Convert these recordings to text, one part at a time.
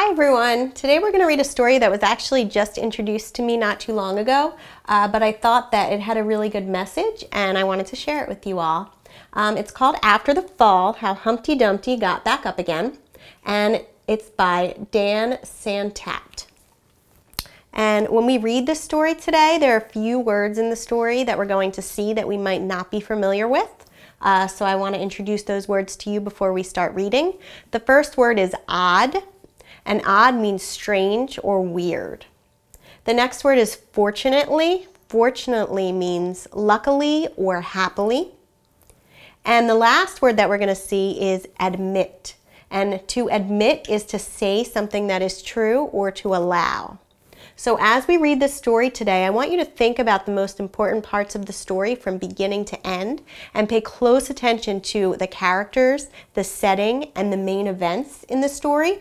Hi everyone! Today we're going to read a story that was actually just introduced to me not too long ago, but I thought that it had a really good message and I wanted to share it with you all. It's called After the Fall, How Humpty Dumpty Got Back Up Again, and it's by Dan Santat. And when we read this story today, there are a few words in the story that we're going to see that we might not be familiar with. So I want to introduce those words to you before we start reading. The first word is odd. And odd means strange or weird. The next word is fortunately. Fortunately means luckily or happily. And the last word that we're going to see is admit. And to admit is to say something that is true or to allow. So as we read this story today, I want you to think about the most important parts of the story from beginning to end and pay close attention to the characters, the setting, and the main events in the story.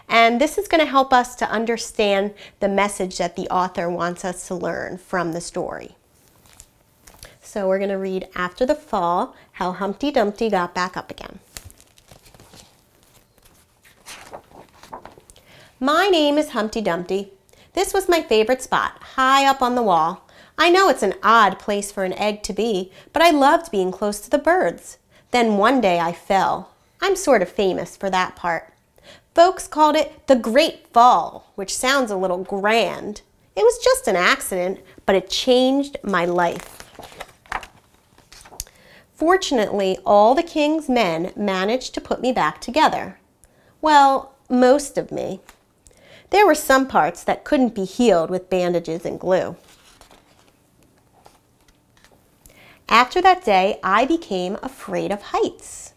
And this is going to help us to understand the message that the author wants us to learn from the story. So we're going to read After the Fall, How Humpty Dumpty Got Back Up Again. My name is Humpty Dumpty. This was my favorite spot, high up on the wall. I know it's an odd place for an egg to be, but I loved being close to the birds. Then one day I fell. I'm sort of famous for that part. Folks called it the Great Fall, which sounds a little grand. It was just an accident, but it changed my life. Fortunately, all the king's men managed to put me back together. Well, most of me. There were some parts that couldn't be healed with bandages and glue. After that day, I became afraid of heights.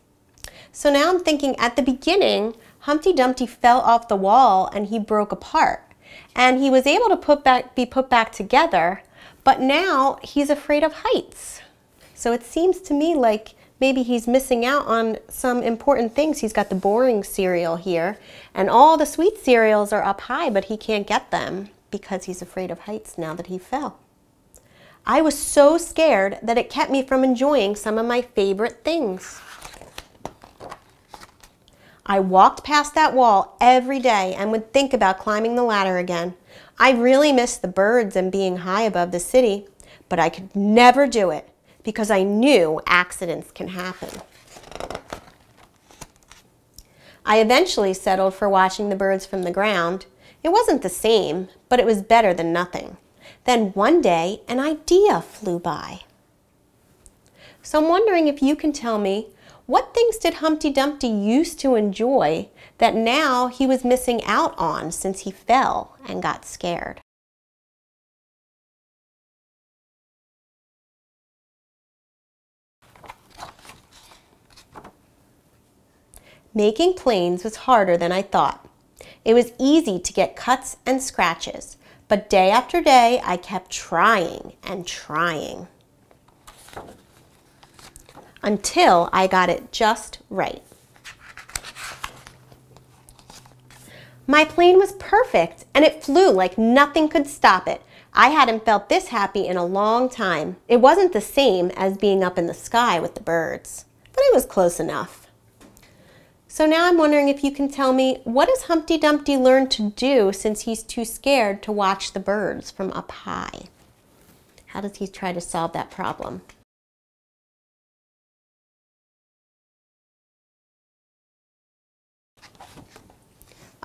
So now I'm thinking at the beginning, Humpty Dumpty fell off the wall and he broke apart. And he was able to be put back together, but now he's afraid of heights. So it seems to me like maybe he's missing out on some important things. He's got the boring cereal here, and all the sweet cereals are up high, but he can't get them because he's afraid of heights now that he fell. I was so scared that it kept me from enjoying some of my favorite things. I walked past that wall every day and would think about climbing the ladder again. I really missed the birds and being high above the city, but I could never do it because I knew accidents can happen. I eventually settled for watching the birds from the ground. It wasn't the same, but it was better than nothing. Then one day, an idea flew by. So I'm wondering if you can tell me, what things did Humpty Dumpty used to enjoy that now he was missing out on since he fell and got scared? Making planes was harder than I thought. It was easy to get cuts and scratches, but day after day I kept trying and trying, until I got it just right. My plane was perfect and it flew like nothing could stop it. I hadn't felt this happy in a long time. It wasn't the same as being up in the sky with the birds, but it was close enough. So now I'm wondering if you can tell me, what has Humpty Dumpty learned to do since he's too scared to watch the birds from up high? How does he try to solve that problem?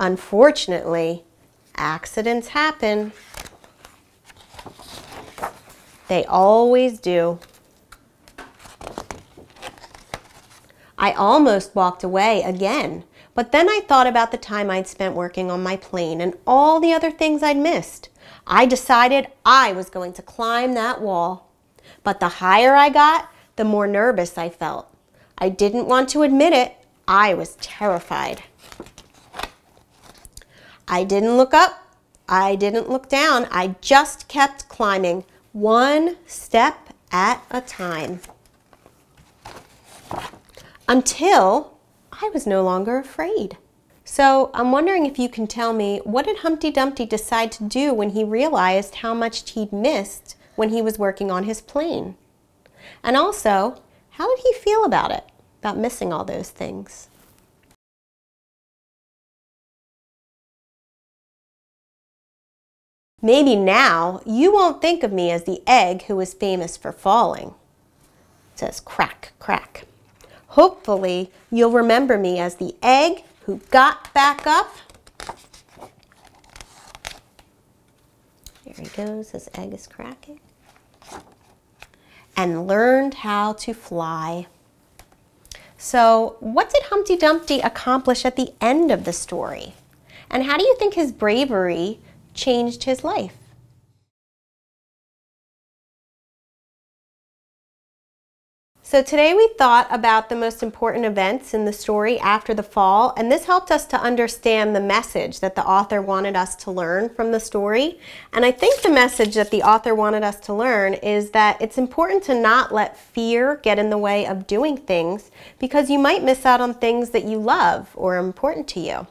Unfortunately, accidents happen. They always do. I almost walked away again, but then I thought about the time I'd spent working on my plane and all the other things I'd missed. I decided I was going to climb that wall. But the higher I got, the more nervous I felt. I didn't want to admit it. I was terrified. I didn't look up, I didn't look down, I just kept climbing, one step at a time. Until I was no longer afraid. So I'm wondering if you can tell me, what did Humpty Dumpty decide to do when he realized how much he'd missed when he was working on his plane? And also, how did he feel about it, about missing all those things? Maybe now you won't think of me as the egg who was famous for falling. It says crack, crack. Hopefully you'll remember me as the egg who got back up. There he goes, his egg is cracking. And learned how to fly. So what did Humpty Dumpty accomplish at the end of the story? And how do you think his bravery changed his life? So today we thought about the most important events in the story after the fall, and this helped us to understand the message that the author wanted us to learn from the story. And I think the message that the author wanted us to learn is that it's important to not let fear get in the way of doing things, because you might miss out on things that you love or are important to you.